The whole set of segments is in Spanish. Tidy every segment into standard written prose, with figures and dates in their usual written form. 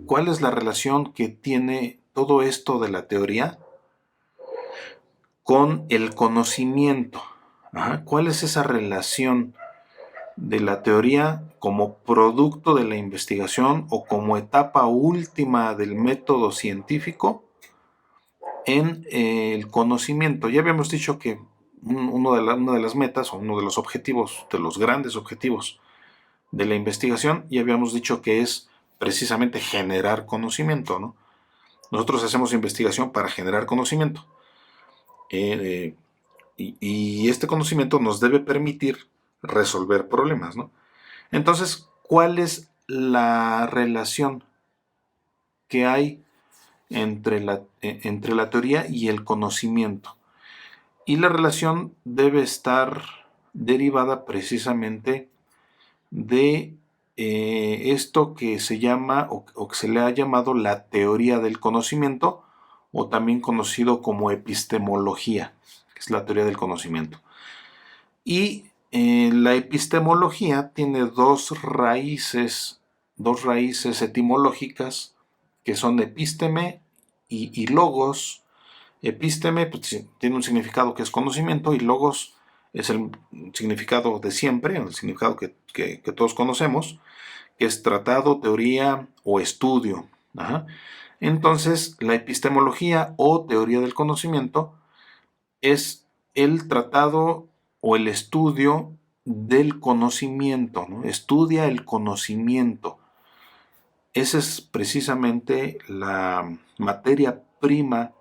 ¿cuál es la relación que tiene todo esto de la teoría con el conocimiento? Ajá, ¿cuál es esa relación de la teoría como producto de la investigación o como etapa última del método científico en el conocimiento? Ya habíamos dicho que una de las metas o uno de los objetivos, de los grandes objetivos de la investigación, ya habíamos dicho que es precisamente generar conocimiento, ¿no? Nosotros hacemos investigación para generar conocimiento. Y este conocimiento nos debe permitir resolver problemas, ¿no? Entonces, ¿cuál es la relación que hay entre la teoría y el conocimiento? Y la relación debe estar derivada precisamente de esto que se llama o que se le ha llamado la teoría del conocimiento, o también conocido como epistemología, que es la teoría del conocimiento. Y la epistemología tiene dos raíces etimológicas, que son episteme y logos. Episteme pues, tiene un significado que es conocimiento, y logos es el significado de siempre, el significado que todos conocemos, que es tratado, teoría o estudio. Ajá. Entonces, la epistemología o teoría del conocimiento es el tratado o el estudio del conocimiento, ¿no? Estudia el conocimiento. Esa es precisamente la materia prima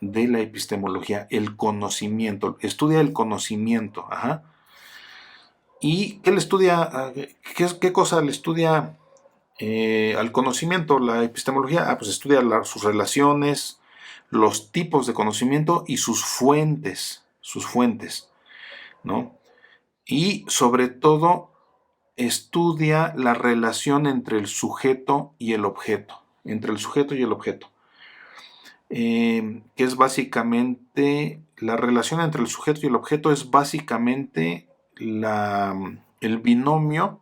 de la epistemología, el conocimiento. Estudia el conocimiento. Ajá. ¿Y qué le estudia? ¿Qué cosa le estudia al conocimiento la epistemología? Pues estudia sus relaciones, los tipos de conocimiento y sus fuentes, ¿no? Y sobre todo estudia la relación entre el sujeto y el objeto, que es básicamente, la relación entre el sujeto y el objeto es básicamente el binomio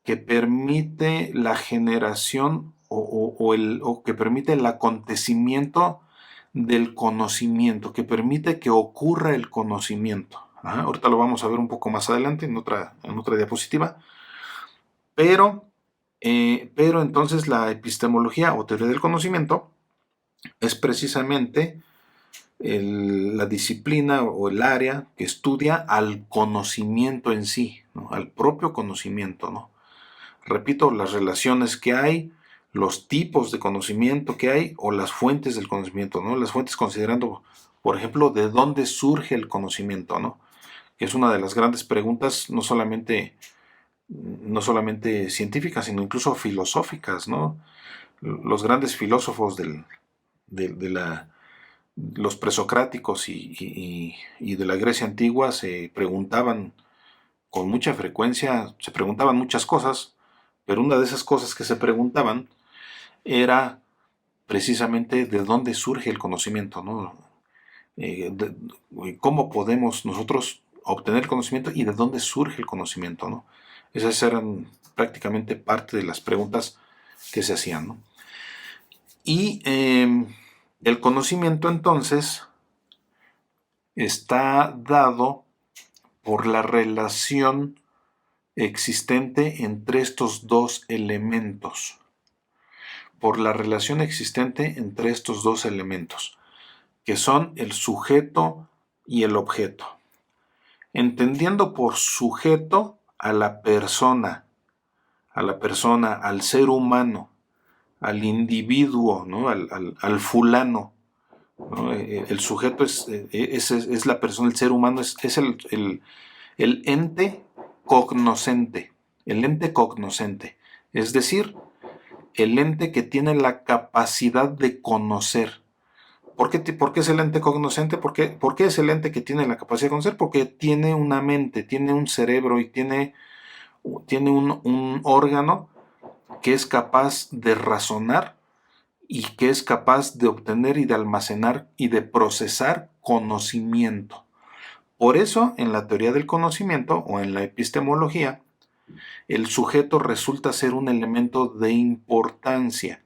que permite la generación o que permite el acontecimiento del conocimiento, que permite que ocurra el conocimiento. Ajá, ahorita lo vamos a ver un poco más adelante en otra diapositiva. Pero entonces la epistemología o teoría del conocimiento es precisamente la disciplina o el área que estudia al conocimiento en sí, ¿no? Al propio conocimiento, ¿no? Repito, las relaciones que hay, los tipos de conocimiento que hay o las fuentes del conocimiento, ¿no? Las fuentes considerando, por ejemplo, de dónde surge el conocimiento, ¿no? Que es una de las grandes preguntas, no solamente científicas, sino incluso filosóficas, ¿no? Los grandes filósofos de los presocráticos y de la Grecia antigua se preguntaban con mucha frecuencia, se preguntaban muchas cosas, pero una de esas cosas que se preguntaban era precisamente de dónde surge el conocimiento, ¿no? Cómo podemos nosotros obtener el conocimiento y de dónde surge el conocimiento, ¿no? Esas eran prácticamente parte de las preguntas que se hacían, ¿no? Y el conocimiento entonces está dado por la relación existente entre estos dos elementos. Por la relación existente entre estos dos elementos, que son el sujeto y el objeto. Entendiendo por sujeto a la persona, al ser humano, al individuo, ¿no? al fulano, ¿no? El sujeto es la persona, el ser humano es el ente cognoscente, es decir, el ente que tiene la capacidad de conocer. ¿Por qué es el ente cognoscente? ¿Por qué es el ente que tiene la capacidad de conocer? Porque tiene una mente, tiene un cerebro y tiene un órgano que es capaz de razonar y que es capaz de obtener y de almacenar y de procesar conocimiento. Por eso, en la teoría del conocimiento o en la epistemología, el sujeto resulta ser un elemento de importancia.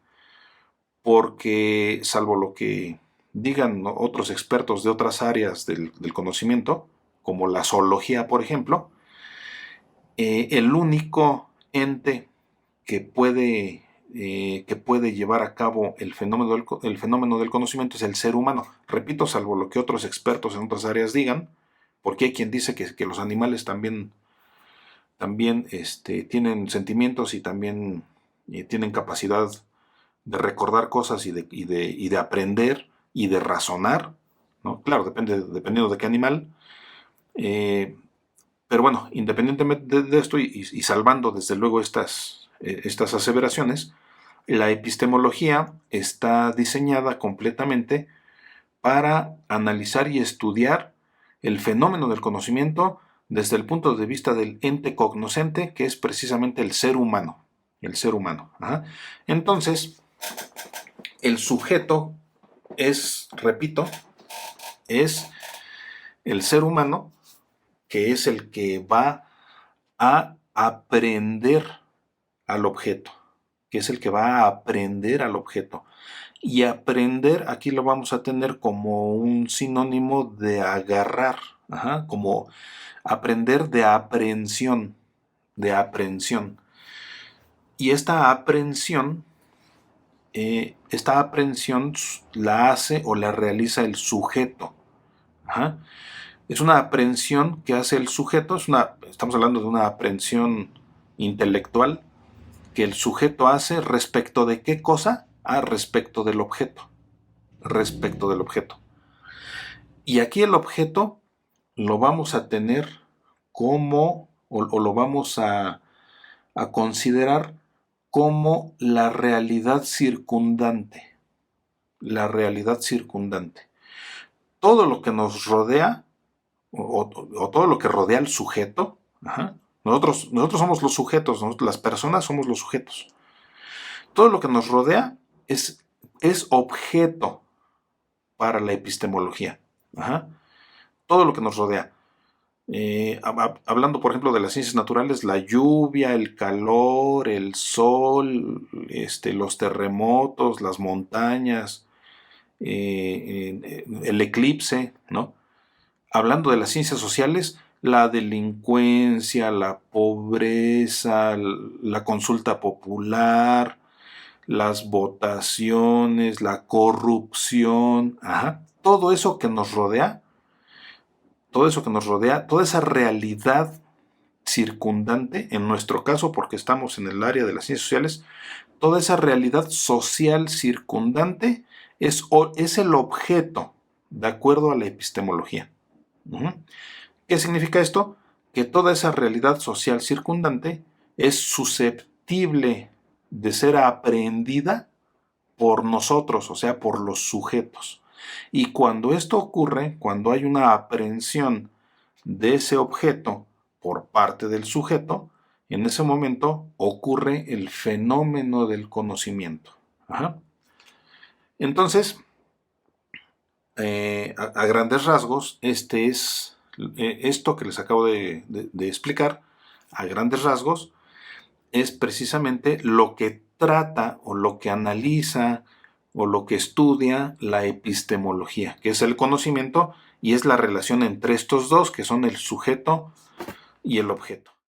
porque salvo lo que digan otros expertos de otras áreas del conocimiento, como la zoología, por ejemplo, el único ente que puede llevar a cabo el fenómeno del conocimiento es el ser humano. Repito, salvo lo que otros expertos en otras áreas digan, porque hay quien dice que los animales también tienen sentimientos y también tienen capacidad de recordar cosas y de aprender y de razonar, ¿no? Claro, dependiendo de qué animal. Pero bueno, independientemente de esto y salvando desde luego estas aseveraciones, la epistemología está diseñada completamente para analizar y estudiar el fenómeno del conocimiento desde el punto de vista del ente cognoscente, que es precisamente el ser humano. El ser humano. Ajá. Entonces, el sujeto repito, es el ser humano, que es el que va a aprender al objeto, que es el que va a aprender al objeto. Y aprender, aquí lo vamos a tener como un sinónimo de agarrar, como aprender de aprehensión, de aprehensión. Y esta aprehensión la hace o la realiza el sujeto. Ajá. Es una aprehensión que hace el sujeto, estamos hablando de una aprehensión intelectual que el sujeto hace respecto de qué cosa, respecto del objeto, respecto del objeto. Y aquí el objeto lo vamos a tener como, o lo vamos a considerar como la realidad circundante, la realidad circundante. Todo lo que nos rodea, o todo lo que rodea al sujeto, nosotros somos los sujetos, las personas somos los sujetos. Todo lo que nos rodea es objeto para la epistemología. Todo lo que nos rodea. Hablando, por ejemplo, de las ciencias naturales, la lluvia, el calor, el sol, los terremotos, las montañas, el eclipse, ¿no? Hablando de las ciencias sociales, la delincuencia, la pobreza, la consulta popular, las votaciones, la corrupción, todo eso que nos rodea, toda esa realidad circundante, en nuestro caso, porque estamos en el área de las ciencias sociales, toda esa realidad social circundante es el objeto, de acuerdo a la epistemología. ¿Qué significa esto? Que toda esa realidad social circundante es susceptible de ser aprehendida por nosotros, o sea, por los sujetos. Y cuando esto ocurre, cuando hay una aprehensión de ese objeto por parte del sujeto, en ese momento ocurre el fenómeno del conocimiento. Entonces, a grandes rasgos, esto que les acabo de explicar, a grandes rasgos, es precisamente lo que trata o lo que analiza o lo que estudia la epistemología, que es el conocimiento y es la relación entre estos dos, que son el sujeto y el objeto.